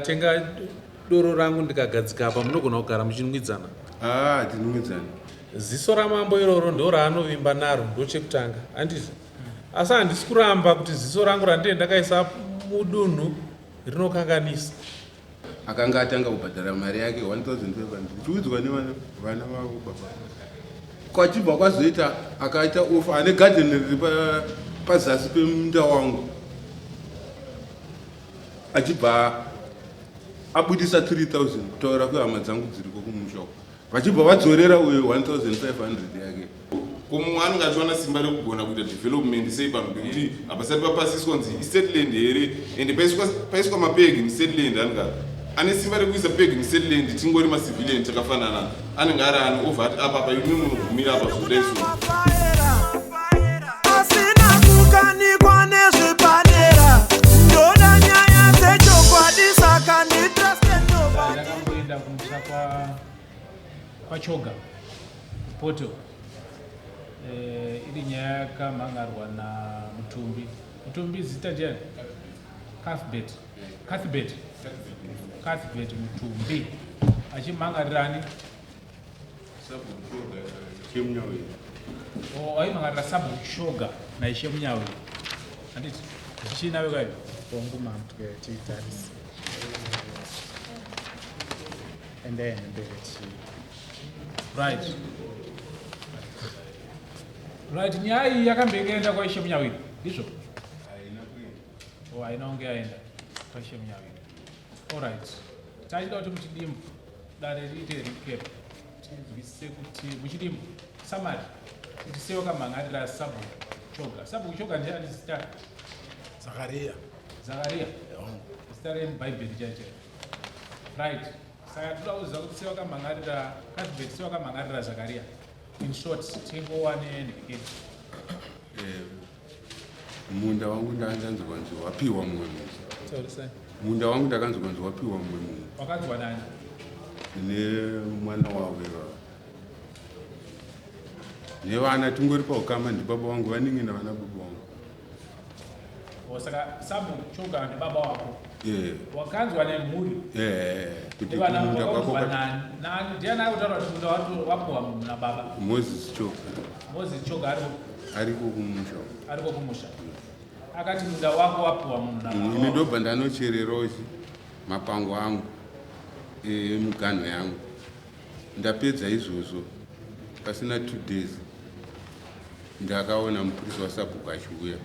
Tenga doro rangu ndikagadzika apa munogona kugara muchinwidzana. Tinwidzana. Ziso ramambo iroro ndo raanovimba naro ndochekutanga. Handiti. Asi handisi kuramba kuti ziso rangu randee ndakaisa mudunhu rinokanganisa. Akanga atanga kubhadhara mari yake 1500 chiudzwa nevana vavo baba. Kwachibva kwazoita akaita ofa ane garden riri pazasi pemunda wangu. Achibva abudisa 3000 kutaura kwehama dzangu dziriko kumusha. Vachibva vadzorera uyo 1500 yake. Kumwe anenge achiwana simba rekugona kuita development sei pamberi apasati papasiswa nzi estate land here ende paiswa mapegi mustate land ane simba rekuisa pegi mustate land tingori macivilian takafanana anenge ari ani over ati apa pa imwe munhu gumira apa zvodaiso asina kukanikwa nezvepadera ndoda nyaya dzechokwadi saka nditrusted nobody. Ndakamboenda kumusha kwachoga poto iri nyaya yakamhangarwa namutumbi zita ndiani Cuthbert Mutumbi achimhangarirani aimhangarira Sabu Shoga naishe Munyawiri handiti zvichinawe kayo ongumamtwe tiitarisi endene mberi right nyaya iyi yakambengenda kwaishe Munyawiri ndizvo haina kunge yaenda kwaishe Munyawiri. Alright, tachida kuti muchidimbu dare riite recap tinzwisise kuti muchidimbu summary kuti sei wakamhangarira Sabu Shoga ndiani zita Zakaria zita remubhaibheri chaicho right. Saka toda kuziva kuti sei wakamhangarira Cuthbert, sei wakamhangarira Zakaria. In short, tingowane ndiketi. Munda wangu ndakanzwa kunzi wapiwa mumwe munhu. Munda wangu ndakanzwa kunzi wapiwa mumwe munhu. Wakanzwa nani? Nemwana wavo ivavo. Nevana tingori paukama ndibaba wangu vaningi navana baba wangu. Saka Sabu Shoga ndibaba wako. Wakanzwa nemhuri. Kuti munda kwako nani ndiani akutaura kuti munda wapiwa nababa? Moses Shoga ariko kumusha. Akati munda wako wapiwa munhu nababa. Ini ndobva ndanochererawo mapango angu emuganho yangu. Ndapedza izvozvo pasina 2 days ndakaona mupurisa waSabhuku achiuya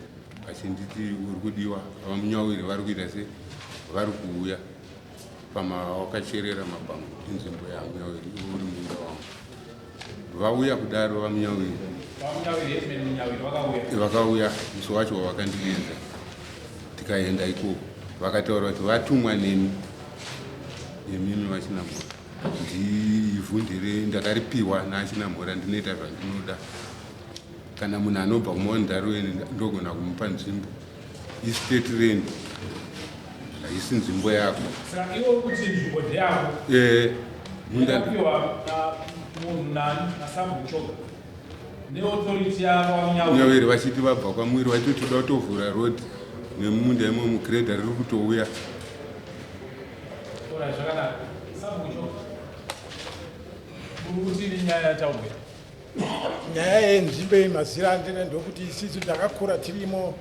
achinditi uri kudiwa vamunyawiri vari kuita sei vari kuuya pamawakacherera mapango inzvimbo yamunyawiri uri munda wangu. Vauya kudaro vamunyawiri vakauya musi wacho wavakandienza tikaenda ikoko vakataura kuti vatumwa nemimi vachinamura ndivhundire ndakaripiwa naachinamura ndinoita zvandinoda kana munhu anobva kumaondaroweni ndogona kumupa nzvimbo estate land haisi nzvimbo yako. Saka iwe kuti nzvimbo ndeyako yapiwa munhu naSabu Shoga neauthority yamunyawiri vachiti vabva kwamwiri vachiti toda kutovhura road nemumunda imwe mugredha riri kutouya. Zvakanaka. Sabu Shoga kuti nyaya yataubvira nyaya yenzvimbo yemazirandene ndokuti isisu takakura tirimo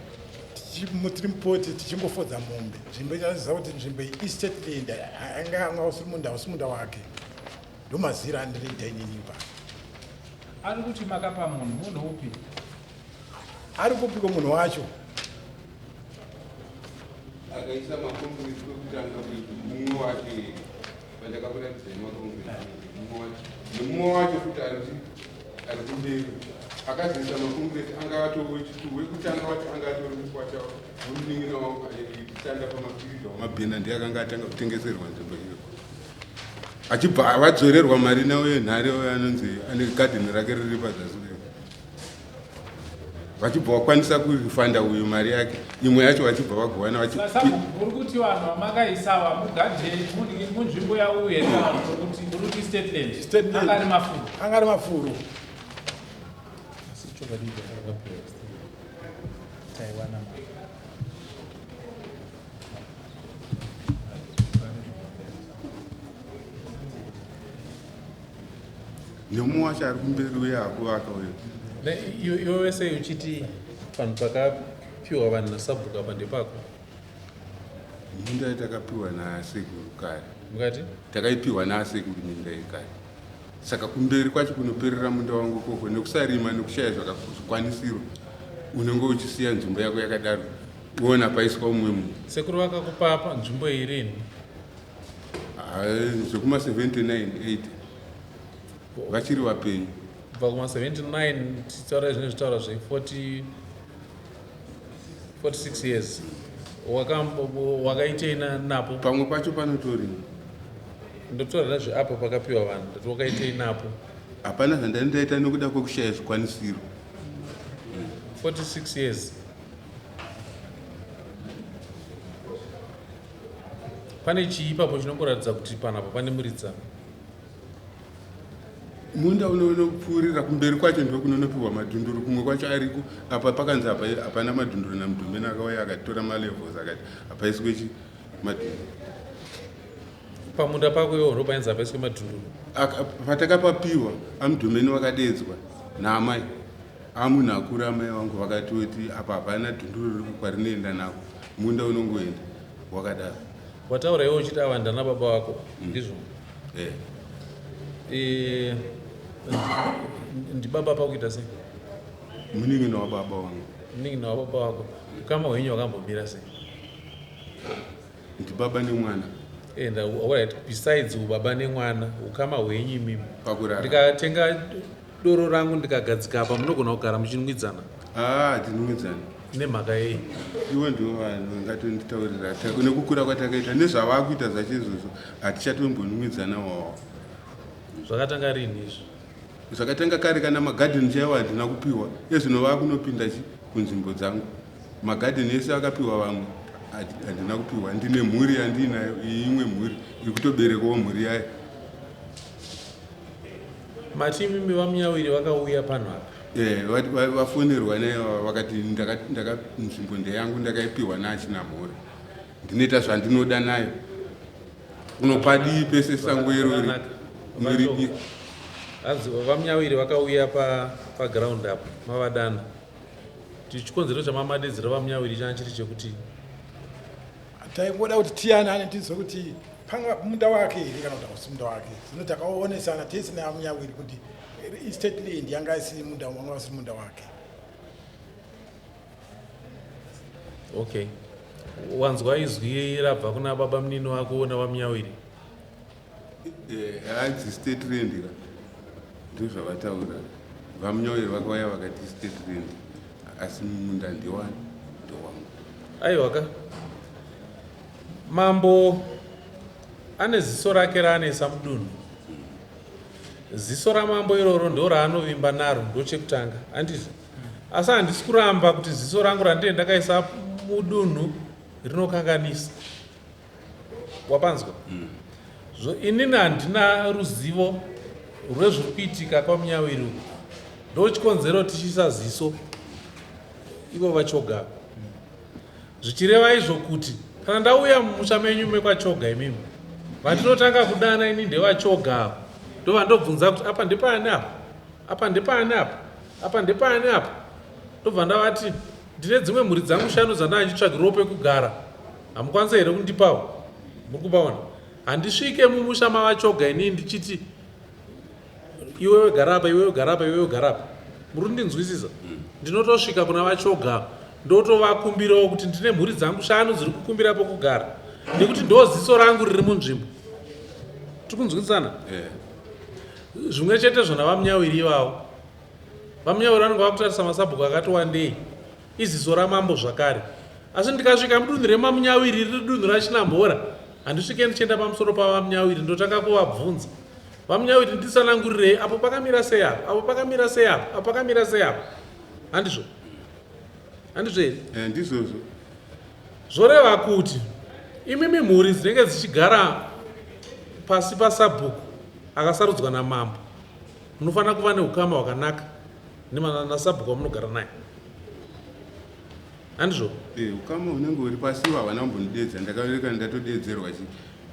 tiri mupoti tichimbofodza mombe. Nzvimbo itaziva kuti nzvimbo estate land anga usi munda wake ndomazirandene itaininipa. Ari kuti makapa munhu upi? Ari kupiko munhu wacho akaisa makomburiti okutanga mumwe wake pandakakuratidzai makomburiti nemumwe wacho kuti ari kumberi akazoisa makomburiti anga atowechituwe wekutanga wacho anga atori kukwata womunin'ina wangu aitanda pamakwirira wamabhena ndiye akanga atanga kutengeserwa nzvimbo iyo achibva vadzorerwa mari nawo yenhare anonzi ane gadheni rake riri pazasi vachibva vakwanisa kurifanda uyu mari yake imwe yacho vachibva vagowana uri kuti vanhu vamakaisawa mugadheni munzvimbo yauyu here uri kuti state land angari mafuro nemumwe wacho ari kumberi uye akuvaka uyo. iwe wese uchiti panhu pakapiwa vanhu nasabhuku apa ndepako minda yatakapiwa nasekuru kare, mukati takaipiwa naasekuru minda yekare. Saka kumberi kwacho kunoperera munda wangu koko nekusarima nekushaya zvikwanisiro, unenge uchisiya nzvimbo yako yakadaro uona paiswa umwe munhu. sekuru vakakupa nzvimbo irini zvekuma 79-80 vachiri vapenyu. kubva kuma 79 tichitaura zvine zvitaura zve46 years wakaitei napo? Pamwe pacho panotori ndotaura nezveapo pakapiwa vanhu ndati wakaitei napo? hapana zvandandaita nekuda kwekushaya zvikwanisiro. 46 years. Pane chii ipapo chinongoratidza kuti panapa pane muridzano? Munda unopfuurira kumberi kwacho ndo kunonopiwa madhunduru, kumwe kwacho ariko. Apa pakanzi hapana madhunduru namudhumeni akauya akatora malevels akati hapaiswe madhunduru. Pamunda pako iwo ndo painzi hapaiswe madhunduru? Patakapapiwa amudhumeni wakadedzwa naamai amunhu akuru amai vangu vakatoti apa hapana dhunduru kwarinoenda nako, munda unongoenda wakadaro. Wataura iwo uchiti ava ndana baba vako ndizvo? Ndibaba pakuita sei? Munin'ina wababa wangu. Munin'ina wababa wako. Ukama hwenyu wakambomira sei? Ndibaba nemwana. And alright, besides ubaba nemwana, ukama hwenyu imimi pakurara. Ndikatenga doro rangu ndikagadzika apa munogona kugara muchinwidzana? Tinwidzana. Nemhaka yei? Iwo ndiwo vanhu ngatonditaurira nekukura kwatakaita nezvavakuita zvacho izvozvo hatichatombonwidzana wawo. Zvakatanga rini izvo? Zvakatanga kare kana magadheni chaiwo handina kupiwa, ezvino vakunopinda kunzvimbo dzangu. Magadheni ese akapiwa vamwe handina kupiwa. Ndine mhuri yandinayo, imwe mhuri iri kutoberekawo mhuri yayo. Mati imimi vamunyawiri vakauya pano apa? Vafonerwa naye vakati nzvimbo ndeyangu ndakaipiwa naachina mhuri, ndinoita zvandinoda nayo. Unopadi pese sango irori muridi. Hanzi vamunyawiri vakauya paground apa mavadana. Chikonzero chamamadedzera vamunyawiri changa chiri chekuti taingoda kuti tiyanane tizwe kuti munda wake here kana kuti hausi munda wake. Zvino takaonesana tese nevamunyawiri kuti estate land yanga isiri munda wanga usiri munda wake. Okay. Wanzwa izwi rabva kuna baba munini wako navamunyawiri? Hanzi state land ka ndozvavataura. Vamunyawiri vakauya vakati state land asi munda ndewani ndowangu. Aiwaka. Mambo ane ziso rake raanesa mudunhu. Ziso ramambo iroro ndo raanovimba naro ndochekutanga handizvo? Asi handisi kuramba kuti ziso rangu randine ndakaisa mudunhu rinokanganisa. Wapanzwa? Inini handina ruzivo rwezviri kuitika pamunyawiri. Ndochikonzero tichiisa ziso ivo vachoga. Zvichireva izvo kuti kana ndauya mumusha menyu mekwachoga imimi, vandinotanga kudana ini ndevachoga. Ndovandobvunza kuti apa ndepani apa? Apa ndepani apa? Apa ndepani apa? Ndobva ndavati ndine dzimwe mhuri dzangu 5 dzandanga ndichitsvagirawo pekugara. Hamukwanisi here kundipawo? Muri kupaona? Handisvike mumusha mavachoga ini ndichiti iwewe gara apa, iwewe gara apa, iwewe gara apa. Muri kundinzwisisa? Ndinotosvika kuna vachoga ndotovakumbirawo kuti ndine mhuri dzangu 5 dziri kukumbira pokugara. Nekuti ndo ziso rangu riri munzvimbo. Tikunzwisana? Zvimwe chetezvo navamunyawiri ivavo. Vamunyawiri vanenge vakutarisa masabhuku akati wandei. Iziso ramambo zvakare. Asi ndikasvika mudunhu remamunyawiri riri dunhu rachinambora, handisvike ndichienda pamusoro pavamunyawiri ndotanga kuvabvunza. Vamunyawiri ndisanangurirei apo pakamira sei apo? Apo pakamira sei apo? Apo pakamira sei apo? Handizvo? Handizvo here? Ndizvozvo. Zvoreva kuti imimi mhuri dzinenge dzichigara pasi pasabhuku akasarudzwa namambo, munofanira kuva neukama hwakanaka nasabhuku wamunogara naye. Handizvo? Ukama hunenge huri pasi havana kumbondidedza. Ndakavereka ndatodedzerwa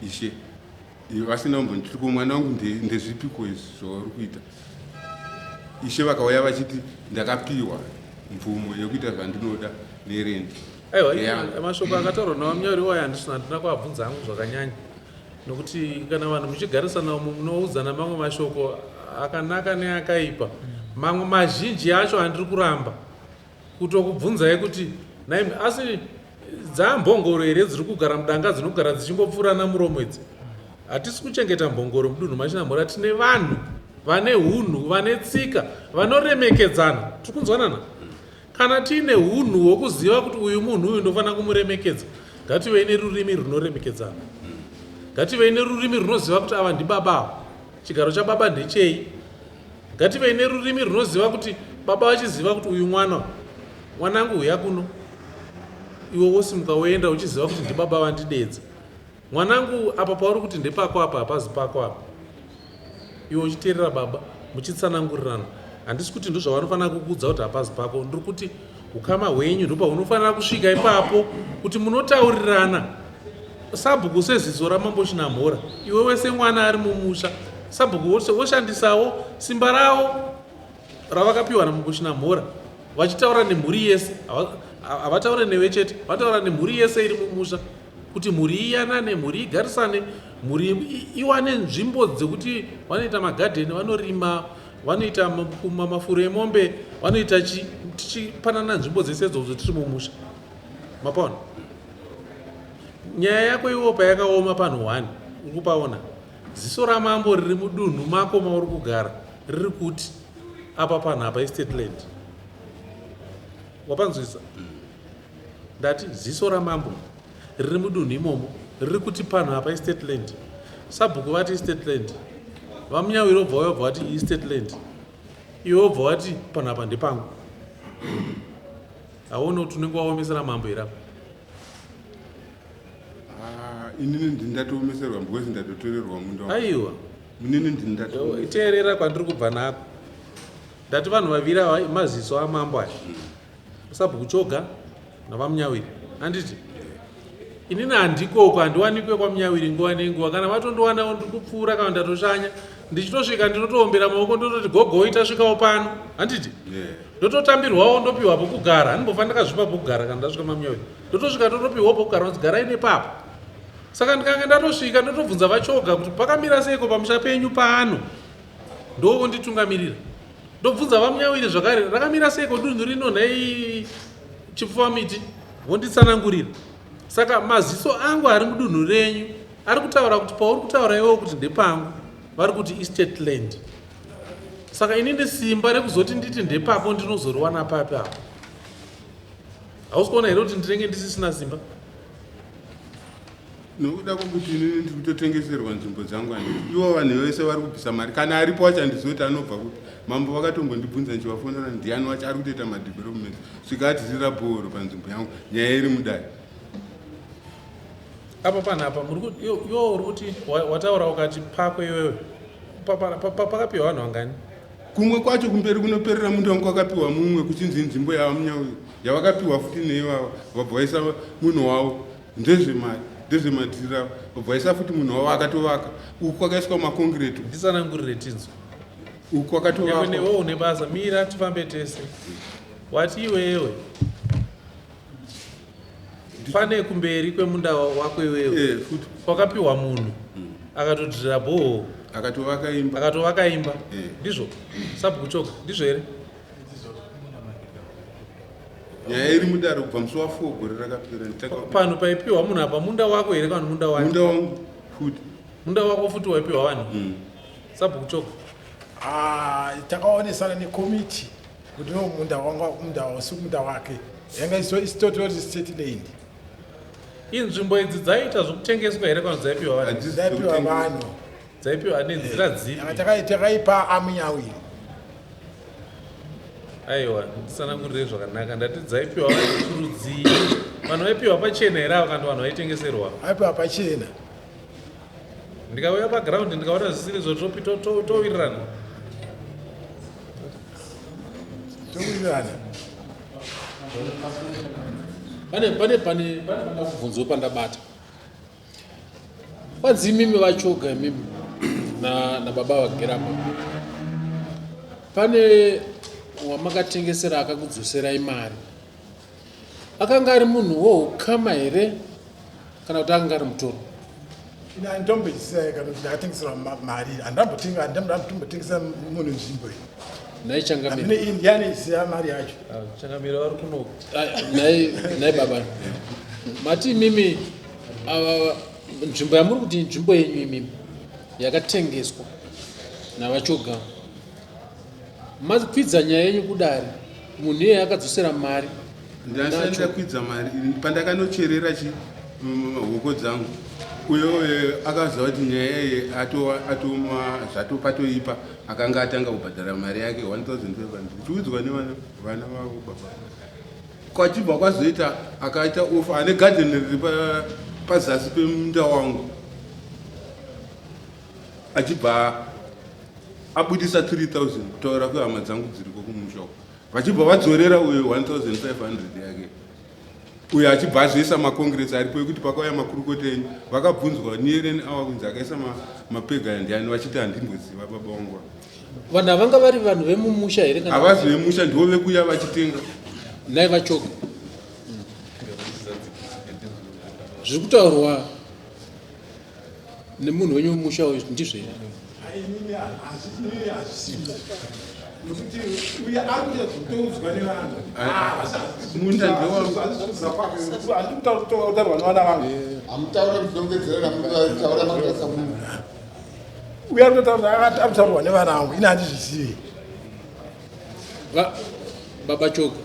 ishe vasina kumbonditi ko mwana wangu ndezvipiko izvi zvauri kuita. ishe vakauya vachiti ndakapiwa mvumo yekuita zvandinoda nerendi. aiwa Yeah. mashoko akataurwa navamunyauri wayo handina kuabvunza hangu zvakanyanya nokuti kana vanhu muchigarisana umu munoudzana mamwe mashoko akanaka neakaipa mamwe mazhinji acho handiri kuramba kutokubvunzai kuti naimi asi dzaambongoro here dziri kugara mudanga dzinogara dzichingopfuurana muromo idzi. Hatisi kuchengeta mbongoro mudunhu machinamhura, tine vanhu vane hunhu vane tsika vanoremekedzana. Tiri kunzwanana? Kana tiine hunhu hwokuziva kuti uyu munhu uyu ndofanira kumuremekedza, ngativei nerurimi runoremekedzana. Ngativei nerurimi runoziva kuti ava ndibaba, chigaro chababa ndechei. Ngativei nerurimi runoziva kuti baba vachiziva kuti uyu mwanangu uya kuno, iwe wosimuka woenda uchiziva kuti ndibaba vandidedza. Mwanangu apa pauri kuti ndepako apa hapazi pako apa, iwe uchiteerera baba muchitsanangurirana. Handisi kuti ndo zvavanofanira kukuudza kuti hapazi pako, ndiri kuti ukama hwenyu ndo pahunofanira kusvika ipapo kuti munotaurirana. Sabhuku seziso ramambo Chinamhora, iwe wese mwana ari mumusha, sabhuku woshandisawo simba ravo ravakapiwa namambo Chinamhora vachitaura nemhuri yese. Havataure newe chete, vataura nemhuri yese iri mumusha kuti mhuri iyanane, mhuri igarisane, mhuri iwane nzvimbo dzekuti vanoita magadheni, vanorima, vanoita mafuro emombe, vanoita tichipanana nzvimbo dzese idzodzo tiri mumusha. Mapaona nyaya yako iwo payakaoma panhu 1 uri kupaona ziso ramambo riri mudunhu mako mauri kugara riri kuti apa panhu apa estate land. Wapanzwisa? Ndati ziso ramambo riri mudunhu imomo riri kuti panhu apa estate land. Sabhuku vati estate land, vamunyawiri obva wabva vati estate land, iwe obva wati panhu apa ndepangu. Hauona kuti unenge waomesera mambo irapo. Inini ndindatomeserwa because ndatotorerwa munda. Aiwa, Munini ndindatomeserwa. teerera kwandiri kubva nako. Ndati vanhu vaviri ava maziso amambo aya, Sabhuku choga navamunyawiri. Handiti inini handikoko, handiwanikwe kwamunyawiri nguva nenguva. Kana vatondowanawo ndiri kupfuura kana ndatoshanya, ndichitosvika ndinotoombera maoko ndototi gogoi tasvikawo pano. Handiti ndototambirwawo ndopiwa pokugara. Handimbofanira ndakazvipa pokugara kana ndasvika mamunyawiri, ndotosvika ndotopiwa pokugara kuti garai nepapo. Saka ndikange ndatosvika ndotobvunza vachoga kuti pakamira seiko pamusha penyu pano, ndowo nditungamirira. Ndobvunza vamunyawiri zvakare, rakamira seiko dunhu rino nhai chipfuva miti, vonditsanangurira. Saka maziso angu ari mudunhu renyu ari kutaura kuti pauri kutaura iwewo kuti ndepangu, vari kuti estate land. Saka inini simba rekuzoti nditi ndepapo ndinozoriwana papi apo. Hausi kuona here kuti ndinenge ndisisina simba? Nokuda kwokuti inini ndiri kutotengeserwa nzvimbo dzangu handiti. Ivo vanhu vese vari kubvisa mari. Kana aripo wacho handizoti anobva kuti mambo vakatombondibvunza nchivafonera ndiani wacho ari kutoita madevelopment. Svika atirira bhoro panzvimbo yangu, nyaya iri mudai. Apa panapa iwo uri kuti wataura ukati pako iwewe pakapiwa vanhu vangani? Kumwe kwacho kumberi kunoperera munda wangu kwakapiwa mumwe kuchinzi nzvimbo yavamunyawiri yavakapiwa futi neivava vabva vaisa munhu wavo ndezvematirira vabva vaisa futi munhu wavo akatovaka. Uku kwakaiswa makongireti, Nditsanangurire tinzwa. uku kwakatovakwa. Newe une basa, mira tifambe tese. Wati iwewe pane kumberi kwemunda wako iwewe Futi kwakapiwa munhu akatodhira bhoho akatovaka imba. akatovaka imba, ndizvo? Sabhuku choga ndizvo here? Nyaya iri mudare kubva musi wa4 gore rakapera. Panhu paipiwa munhu apa munda wako here kana munda wani? Munda wangu futi. Munda wako futi waipiwa vanhu? Sabhuku choga takaonesana nekomiti kuti no munda wanga munda wasi munda wake yanga isitotori state land. Inzvimbo idzi dzaiita zvokutengeswa here kana dzaipiwa vanhu? Dzaipiwa vanhu. Dzaipiwa nenzira dzipi? Takaipa amunyawiri. Aiwa, nditsanangurire zvakanaka. Ndati dzaipiwa vanhu kurudzi, vanhu vaipiwa pachena here ava kana vanhu vaitengeserwa? Aipiwa pachena. Ndikauya pagiraundi ndikaona zvisiri zvotopi towirirana. Towirirana. pane kubvunzo pandabata kwanzi imimi vachoga imimi nababa vagerama pane wamakatengesera akakudzoserai mari akanga ari munhu woukama here kana kuti akanga ari mutoro? ina ndombechisiya kana kuti ndakatengesera mari handambotengesera munhu nzvimbo iyi naichangamira amine iyi ndiyani isiya mari yacho changamira vari kunoku nai baba mati imimi nzvimbo yamuri kuti nzvimbo yenyu imimi yakatengeswa navachoga makwidza nyaya yenyu kudari munhu iyeye akadzosera mari ndashandisa kwidza mari pandakanocherera huko dzangu uyo akaziva kuti nyaya iyi atoma zvatopatoipa akanga atanga kubhadhara mari yake 1500 tiudzwa nevana vavo baba kwachibva kwazoita akaita ofa ane gadheni riri pazasi pemunda wangu achibva abudisa 3000 kutaura kwehama dzangu dziriko kumusha vachibva vadzorera uyo 1500 yake uyo achibva azoisa makongresi aripo ekuti pakauya makurukota enyu vakabvunzwa niereni awa kunzi akaisa mapega ndiani vachiti handimboziva baba wangu vanhu havanga vari vanhu vemumusha here? havazi vemusha ndivo vekuya vachitenga nai vachoga zviri kutaurwa nemunhu wenyu mumusha uyu ndizvo here? inini hazvisii nokuti uye arikutozoudzwa nevanhu munda ndewangu handikutaurwa nevana vangu amutaura kuzongedzerera mutaura makasa munhu uye arikutaurwa nevana vangu ini handizvisii baba choga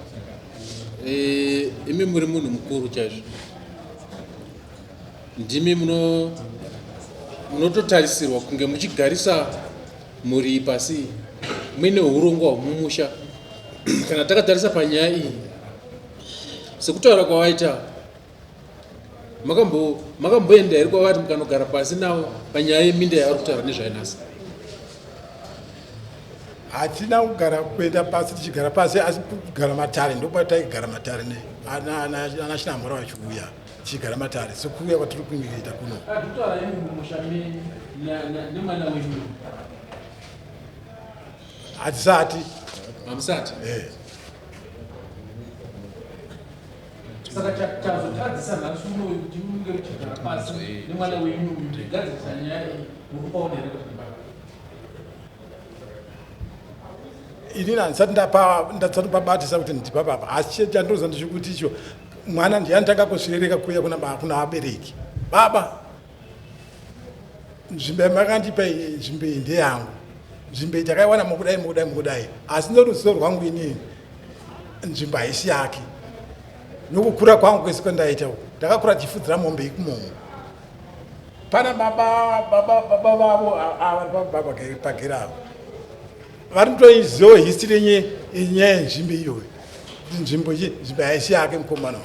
imi muri munhu mukuru chaizvo ndimi munototarisirwa kunge muchigarisa muri pasi muine urongwa hwemumusha kana takatarisa panyaya iyi sekutaura kwawaita makamboenda here kwavari mukanogara pasi navo panyaya yeminda yavari kutaura nezvainasi? hatina kugara kuenda pasi tichigara pasi asi kugara matare ndokwataigara matare ana chinamhora vachiuya tichigara matare sekuuya kwatiri kuita kuno hatisati hamusati? saka chazotadzisa nhasi unoyu kuti munge muchigara pasi nemwana wenyu mugadzirisa nyaya iyi muri kupaona here kuti inini handisati ndatopabatisa kuti ndipa baba asi chandinoza ndechikuti icho mwana ndiyanitanga kusvirereka kuuya kuna abereki baba nzvimbo yamakandipa nzvimbo iyi ndeyangu nzvimbo iyi takaiwana mukudai asi neruzivo rwangu inini nzvimbo haisi yake nokukura kwangu kwese kwendaita uku ndakakura tichifudzira mombe ikumomo pana baba vavo avari pagera avo vari kutoiziva history yenyaya yenzvimbo iyoyo nzvimbo haisi yake mukomana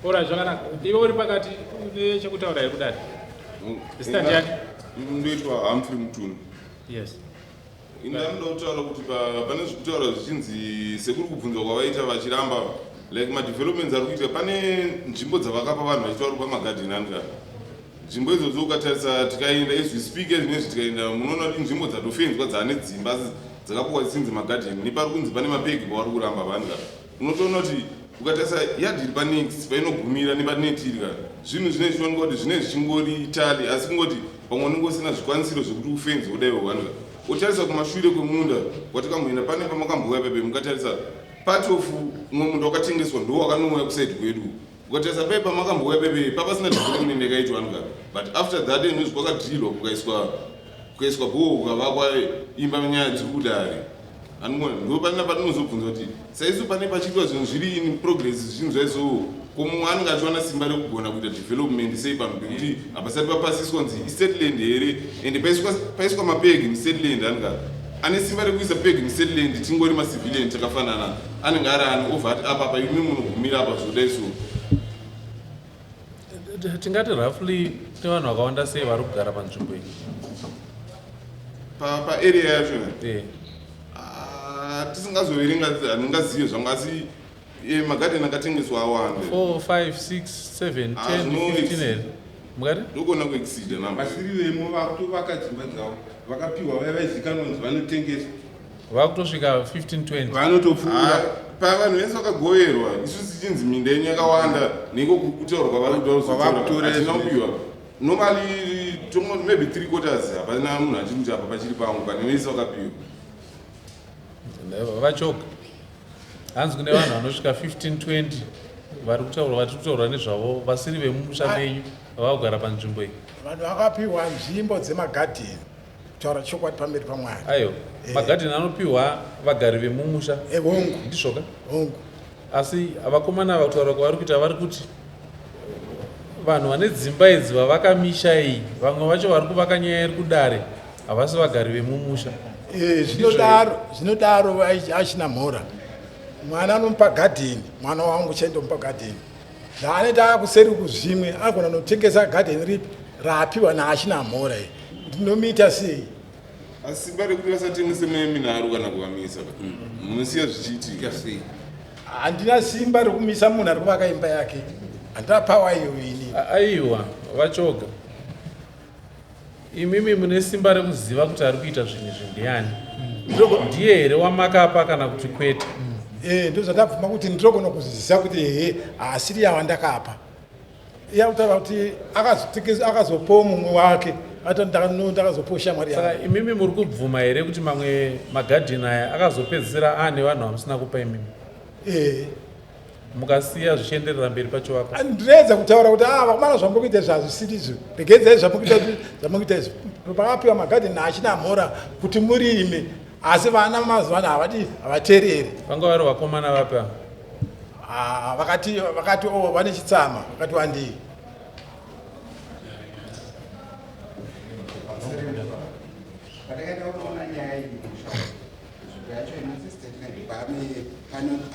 ora zvakanaka iwe uri pakati nechekutaura here kudari zita ndiani? ndoitwa Humphrey Mutunu. Yes. Ndinoda kutaura kuti pane zvekutaura zvichinzi sekuri kubvunzwa kwavaita vachiramba like madevelopments ari kuita pane nzvimbo dzavakapa vanhu vachitaura pamagadheni anga nzvimbo idzodzo ukatarisa tikaenda ezvispeak ezvinezvi tikaenda munoona kuti nzvimbo dzatofenzwa dzane dzimba dzakapuwa dzichinzi magadheni nepari kunzi pane mapegi pavari kuramba vanga unotoona kuti ukatarisa yadhi iri panext painogumira nepanetirika zvinhu zvine zvichioneka kuti zvine zvichingori itali asi kungoti pamwe unongosina zvikwanisiro zvekuti ufenzi udaiwa wanga utarisa kumashure kwemunda kwatikamboenda pane pamakambouya pepe mukatarisa part of umwe munda wakatengeswa ndo wakanouya kusaidi kwedu ukatarisa pepe pamakambouya pepe papasina development yakaitwa anga but after that nozvi kwakadhirwa kukaiswa bhoho kukavakwa imba nyaya dziri kudare ndo panina patinozobvunza kuti saisu pane pachiitwa zvinhu zviri in progress zvinhu zvaizowo komumwe anenge achiwana simba rekugona kuita development sei panhu pekuti hapasati papasiswa nzi istatland here ende paiswa mapegi mustatland anenge ane simba rekuisa pegi mustatland tingori macivilian takafanana anenge ari ani obva ati apa pa imi munogumira apa zvodaiso tingati roughly nevanhu vakawanda sei vari kugara panzvimbo iyi paarea yacho tisingazoverenga handingazive zvangu asi magadheni akatengeswa awanda 4 5 6 7 10 15 here mukati ndogona kuexida namba vasiri vemo vakutovaka dzimba dzavo vakapiwa vaya vaizikanwa nzi vanotengeswa vakutosvika 15-20 vanotopfuura pavanhu vese vakagoverwa isusu tichinzi minda yenyu yakawanda niko kutaurwa kwavarikutauraatinopiwa normally maybe 3/4 hapana munhu achiri kuti apa pachiri pangu pane vese vakapiwa vachoka hanzi kune vanhu vanosvika 15-20 vari kutaura nezvavo vasiri vemumusha menyu vakugara panzvimbo iyi. Vanhu vakapiwa nzvimbo dzemagadheni kutaura chokwadi pamberi paMwari. Aiyo, magadheni anopiwa vagari vemumusha. Hongu ndizvoka hongu. Asi vakomana vakutaura kwavari kuita vari kuti vanhu vane dzimba idzi vavakamisha iyi vamwe vacho vari kuvaka nyaya iri kudare havasi vagari vemumusha. Zvinodaro achina mhora. Mwana anomupa gadheni, mwana wangu chaindomupa gadheni. Ndaaneta kuseri kuzvimwe agona notengesa gadheni ripi rapiwa naachina mhora iyi. Ndinomuita sei? asi simba rekuti vasatengese minharo kana kuvamisa munosiya zvichiitika sei? Handina simba rekumisa munhu ari kuvaka imba yake. Handina pawa iyo ini. Aiwa, vachoga. Imimi mune simba rekuziva kuti ari kuita zvinhu izvi ndiani. Ndiye here wamakapa kana kuti kwete? Ndozvandabvuma kuti ndinogona kuzivisa kuti asiri yava ndakapa. Iye akutaura kuti akazopawo mumwe wake ndakazopawo shamwari yake. Saka imimi muri kubvuma here kuti mamwe magadheni aya akazopedzisira ane vanhu vamusina kupa imimi? Mukasiya zvichienderera mberi pacho wako. Ndinoedza kutaura kuti vakomana zvambokuita zvazvisirizvo regedzai zvamukuita izvo. Pakapiwa magadheni achina mhora kuti murime asi vana mazuva ano havateereri. Vanga vari vakomana vapa? Vakati vane chitsama vakati wandii.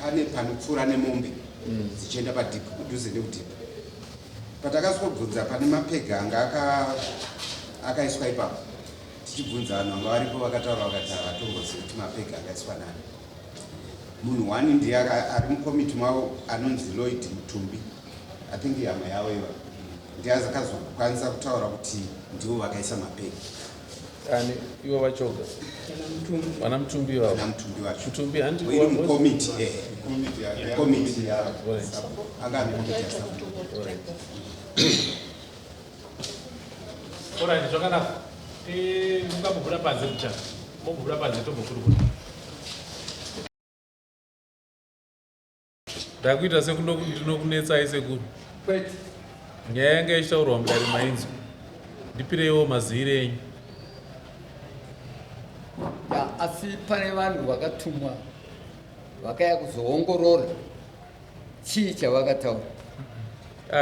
pane panopfuura nemombe dzichienda padhipu kudhuze nekudhipu. Patakazobvunza pane mapega anga akaiswa ipapo tichibvunza vanhu vanga varipo vakataura vakati havatongozivi kuti mapega akaiswa nani. Munhu wani ndiye ari mukomiti mavo anonzi Lloyd Mutumbi, I think hama yavo iva ndiye akazokwanisa kutaura kuti ndivo vakaisa mapega. Ani ivo vachoga vana Mutumbi wavo. Mutumbi handi mukomiti komiti anga mukomiti yasafu. Alright, zvakanaka. Mungambobvura panze kuchana. Mobvura panze tombokurukura. Ndakuita sekunokunetsai sekuru. Nyaya yanga ichitaurwa mudare mainzwa. Ndipireiwo mazivire enyu. Asi pane vanhu vakatumwa vakaya kuzoongorora chii chavakataura.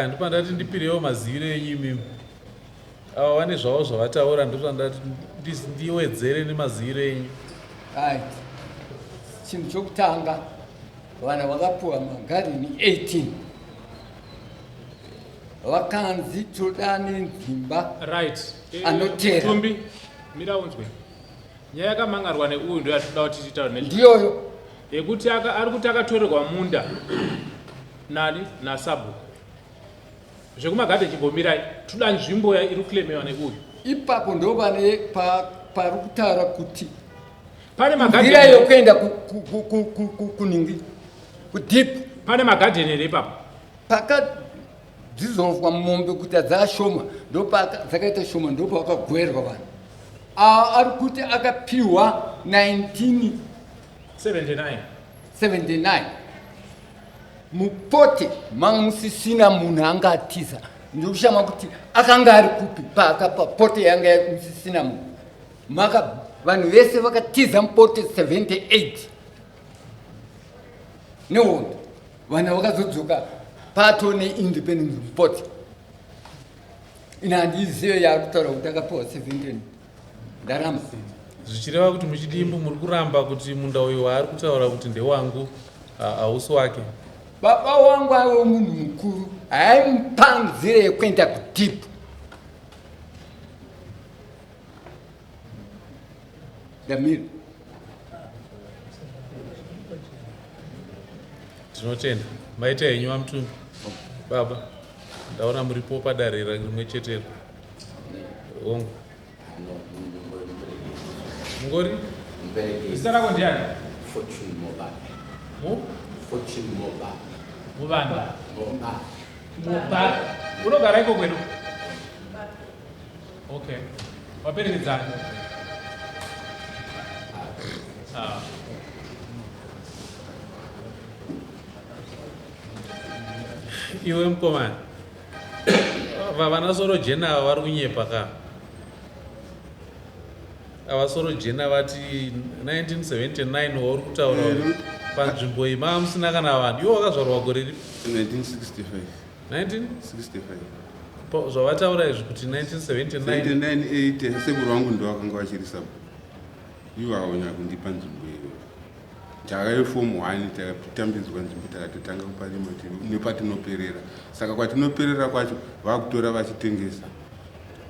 Ndipandati ndipireiwo mazivire enyu imimi. Ava vane zvavo zvavataura ndozvandati ndiwedzere nemazivire enyu. Chinhu chokutanga vanhu vakapiwa magadheni 18 vakanzi toda nenzimba anotera. Mutumbi, mira unzwe. Nyaya yakamangarwa neuyu ndio yatoda kuti titaure nezvo. Ndiyoyo yekuti ari kuti akatorerwa munda nani naSabhuku. Zvekumagadheni chimbomirai toda nzvimbo iri kukilemewa neuyu. Ipapo ndo pari kutaura kuti pane magadheni nzira yokuenda kuningi kudhipu. Pane magadheni here ipapo pakadzizorwa mombe kuti dzashoma dzakaita shoma ndo pakagwerwa vanhu. Ari kuti akapiwa 1979 mupote manga musisina munhu anga atiza. Ndikushama kuti akanga ari kupi papote yanga musisina munhu. Vanhu vese vakatiza mupote 78 nehondo. Vanhu vakazodzoka pato neindependence mupote. Ina handizive yaari kutaura kuti akapiwa 17 ndarama. Zvichireva kuti muchidimbu muri kuramba kuti munda uyu waari kutaura kuti ndewangu hausi wake. Baba wangu aive munhu mukuru aimupa nzira yekuenda kudhipu. Damir, tinotenda maita henyu vaMutumbi. Baba, ndaona muripo padare rimwe chetero. Hongu mungori Zita rako ndiani? Fortune Mobile. Fortune Mobile. Mubanda. Mobile. Mubanda. Unogara iko kwedu? Okay. Waperekedzana? Iwe mukomana, vana soro jena ava vari kunyepa ka. Ava soro jena vati 1979 wauri kutaura panzvimbo iyi mava musina kana vanhu. Iwo wakazvarwa gore ripi? 1965 zvavataura izvi kuti 1979 sekuru vangu ndo vakanga vachiri sabo ivo avaonya kundipa nzvimbo iyo. Takaye form 1 takatambidzwa nzvimbo takatotanga kuparima nepatinoperera. Saka kwatinoperera kwacho vakutora vachitengesa.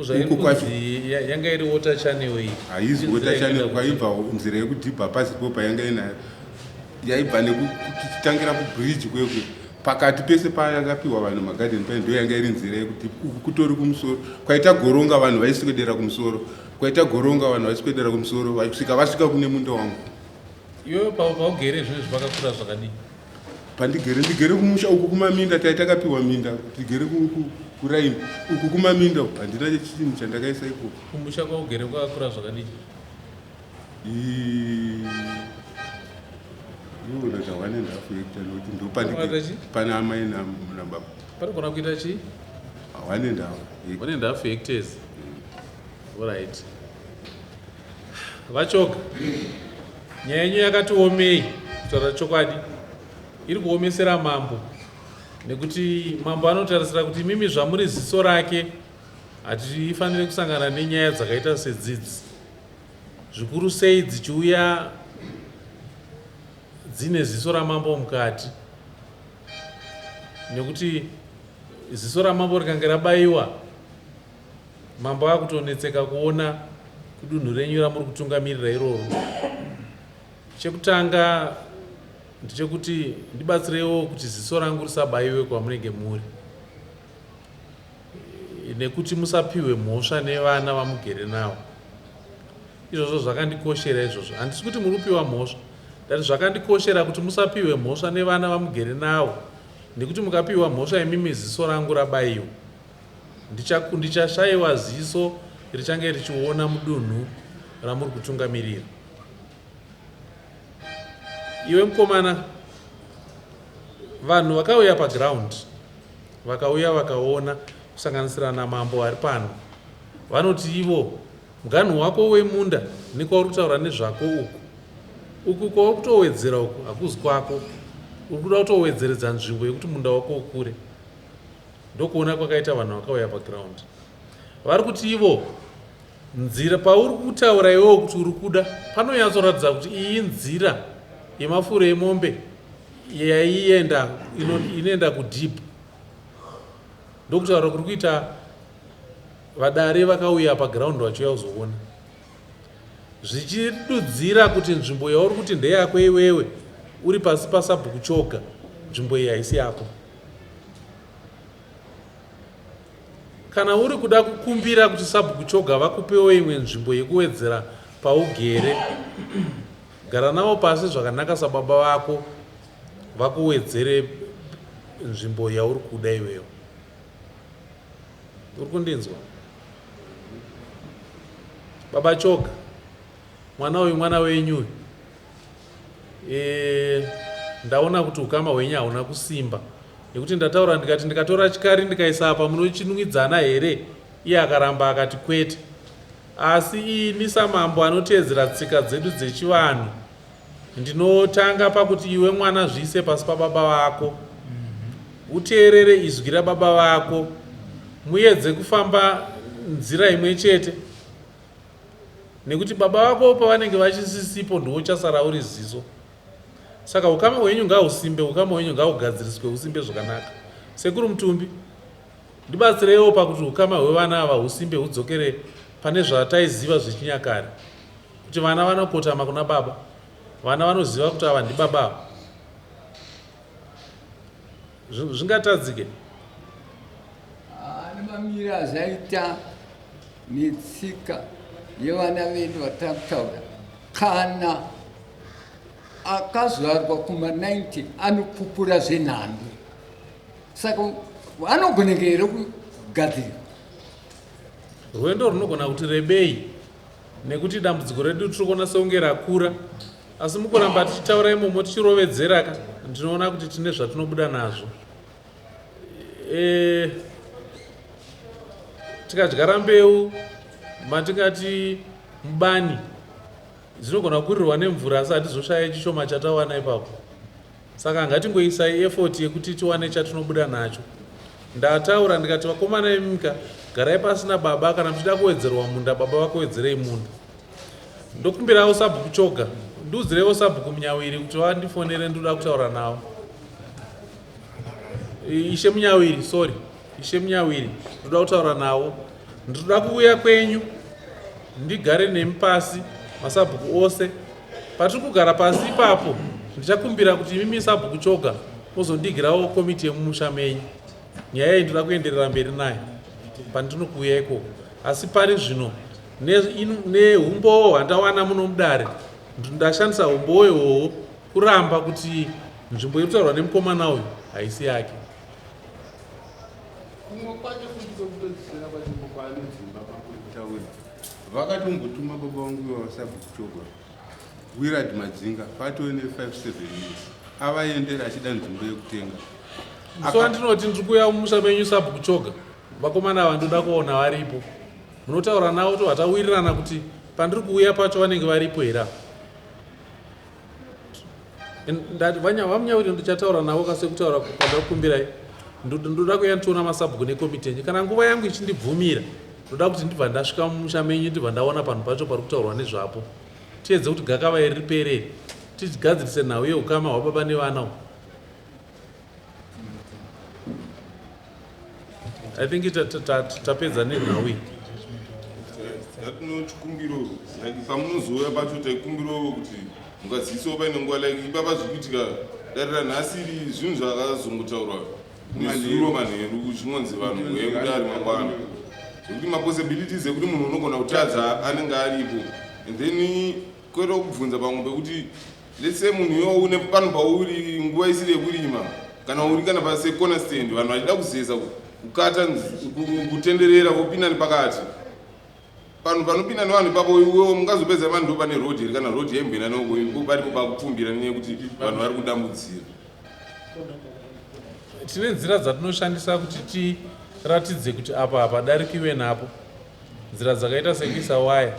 Zvainzi yanga iri water channel iyi. Haizi water channel, kwaibva nzira yekudhibha pasipopa yanga inayo. Yaibva nekutangira kubridge kwekwe. Pakati pese payakapiwa vanhu magarden paya ndo yanga iri nzira yekudhibha. Uku kutori kumusoro. Kwaita goronga vanhu vaiswedera kumusoro. Kwaita goronga vanhu vaiswedera kumusoro. Vasvika kune munda wangu. Iwe paugere zvinhu zvakakura zvakadii? Ndigere kumusha uku kumaminda takapiwa minda tigere kuraini uku kumaminda handina chinhu chandakaisa ikoko. Kumusha kwaugere kwakakura zvakadii? Iwo ndoita 1.5 hectare nokuti ndo pane amai nababa. Parikona kuita chii? 1.5 hectares. Alright. Vachoka. Nyaya yenyu yakati omei, kutaura chokwadi. Iri kuomesera mambo. Nekuti mambo anotarisira kuti mimi zvamuri ziso rake hatifaniri kusangana nenyaya dzakaita sedzidzi. Zvikuru sei dzichiuya dzine ziso ramambo mukati. Nekuti ziso ramambo rikanga rabayiwa, mambo akutonetseka kuona kudunhu renyu ramuri kutungamirira iroro. Chekutanga ndechekuti ndibatsireiwo kuti ziso rangu risabayiwe kwamunenge muri, nekuti musapiwe mhosva nevana vamugere navo. Izvozvo zvakandikoshera izvozvo. Handisi kuti muri kupiwa mhosva, ndati zvakandikoshera kuti musapiwe mhosva nevana vamugere navo, nekuti mukapiwa mhosva imimi ziso rangu rabayiwa, ndichashayiwa ziso richange richiona mudunhu ramuri kutungamirira. Iwe mukomana, vanhu vakauya paground, vakauya vakaona kusanganisira namambo ari pano, vanoti ivo muganhu wako wemunda nekwauri kutaura nezvako uku kwauri kutowedzera uku hakuzi kwako, uri kuda kutowedzeredza nzvimbo yekuti munda wako ukure. Ndokuona kwakaita vanhu vakauya paground. Vari kuti ivo nzira pauri kutaura iwewo kuti uri kuda, panonyatsoratidza kuti iyi nzira yemafuro emombe inoenda kudhipu. Ndokutaura kuri kuita vadare vakauya paground vachiuya kuzoona, zvichidudzira kuti nzvimbo yauri kuti ndeyako iwewe uri pasi pasabhuku choga, nzvimbo iyi haisi yako. Kana uri kuda kukumbira kuti sabhuku choga vakupewo imwe nzvimbo yekuwedzera paugere, gara navo pasi zvakanaka sababa vako vakuwedzere nzvimbo yauri kuda iwewo. Uri kundinzwa? Baba Choga, mwana uyu mwana wenyu, ndaona kuti ukama hwenyu hauna kusimba, nekuti ndataura ndikati ndikatora chikari ndikaisa apa munochinwidzana here, iye akaramba akati kwete. Asi ini samambo anoteedzera tsika dzedu dzechivanhu, ndinotanga pakuti iwe mwana zviise pasi pababa vako, uteerere izwi rababa vako, muedze kufamba nzira imwe chete, nekuti baba vako pavanenge vachisisipo ndiwo chasara uri ziso. Saka ukama hwenyu ngahusimbe, ukama hwenyu ngahugadziriswe husimbe zvakanaka. Sekuru Mutumbi, ndibatsireiwo pakuti ukama hwevana ava husimbe, hudzokere pane zvataiziva zvechinyakare, kuti vana vanokotama kuna baba, vana vanoziva kuti ava ndibaba. Zvingatadzike? Nemamira azaita netsika yevana vedu vatakutaura kana akazvarwa kuma-90 anopupura zvenhando. Saka anogona here kugadzirwa. Rwendo runogona kuti rebei nekuti dambudziko redu tiri kuona seunge rakura, asi mukuramba tichitaura imomo tichirovedzera ndinoona kuti tine zvatinobuda nazvo. Tikadyara mbeu matingati mubani dzinogona kukurirwa nemvura asi hatizoshaya chishoma chatawana ipapo. Saka ngatingoisai effort yekuti tiwane chatinobuda nacho. Ndataura ndikati vakomana vemunyika, garai pasina baba, kana muchida kuwedzerwa munda baba vakuwedzerei munda. Ndokumbirawo Sabhuku Choga, ndiudzirewo Sabhuku Munyawiri kuti vandifonere ndoda kutaura navo. Ishe Munyawiri ndoda kutaura navo. Ndoda kuuya kwenyu ndigare nemi pasi masabhuku ose. Patiri kugara pasi ipapo ndichakumbira kuti mimi Sabhuku Choga muzondigirawo komiti yemumusha menyu. Nyaya iyi ndoda kuenderera mberi nayo pandinokuuya ikoko. Asi pari zvino nehumbowo hwandawana muno mudare, ndashandisa humbowo ihwohwo kuramba kuti nzvimbo iri kutaurwa nemukomana uyu haisi yake. Kumwe kwacho kuti kutozisira pachimbo kwaanodzimba pakuri kutaura. Vakatombotuma baba vangu vaSabhuku Choga, Willard Madzinga, patove ne 5-7 years. Avaendera achida nzvimbo yekutenga. So ndinoti ndiri kuuya mumusha menyu Sabhuku Choga, vakomana ava ndoda kuona varipo. Munotaura navo to hatawirirana kuti pandiri kuuya pacho vanenge varipo here. Vamunyawiri ndichataura navo kasekutaura pandiri kukumbirai. Ndoda kuuya ndichiona masabhuku nekomiti yenyu. Kana nguva yangu ichindibvumira, ndoda kuti ndibva ndasvika mumusha menyu ndibva ndaona panhu pacho pari kutaurwa nezvapo. Tiedze kuti gakava iri riperere. Tigadzirise nhau yeukama hwababa nevana. I think tapedza nenhau iyi. Chikumbiro pamunozouya pacho taikumbirawo kuti mukazivisawo paine nguva like ipapa zvikuitika darira nhasi zvinhu zvakazongotaurwa nezuro manheru zvinonzi vanhu vekudari mangwana zvekuti mapossibilities ekuti munhu unogona kutadza anenge aripo, and then kwete kubvunza pamwe pekuti let's say munhu iwo une pano pauri nguva isiri yekurima kana uri kana pasekona stand vanhu vachida kuzesa kukata kutenderera vopinda nepakati panhu panopinda nevanhu ipapo iwewo mungazopedza vanhu ndo pane rodhi iri kana rodhi yembena noko paripo pakupfumbira nenyaya yekuti vanhu vari kudambudzira. Tine nzira dzatinoshandisa kuti tiratidze kuti apa hapadarikiwe napo. Nzira dzakaita sekuisa waya,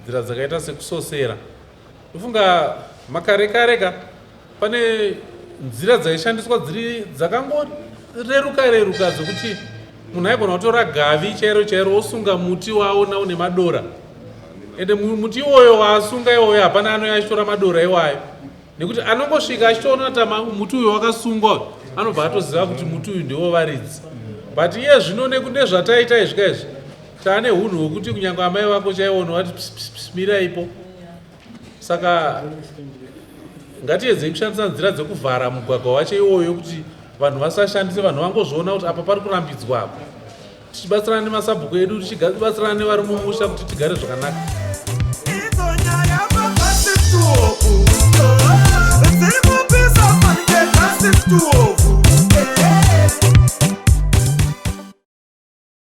nzira dzakaita sekusosera. Ndofunga makare pane nzira dzaishandiswa dzakangoreruka dzokuti munhu aigona kutora gavi chairo osunga muti wawo nawo nemadora, ende muti iwoyo waasunga iwoyo hapana anouya achitora madora iwayo, nekuti anongosvika achitoona kuti muti uyu wakasungwa anobva atoziva kuti muti uyu ndewo varidzi. But iye zvino nezvataita izvika izvi taane hunhu hwokuti kunyange amai vako chaiwo novati miraipo. Saka ngatiedzei kushandisa nzira dzekuvhara mugwagwa wacho iwoyo kuti vanhu vasashandise, vanhu vangozviona kuti apa pari kurambidzwa apo. Tichibatsirana nemasabhuku edu, tichibatsirana nevari mumusha kuti tigare zvakanaka. Ziri kupisa panike kasi tuovu.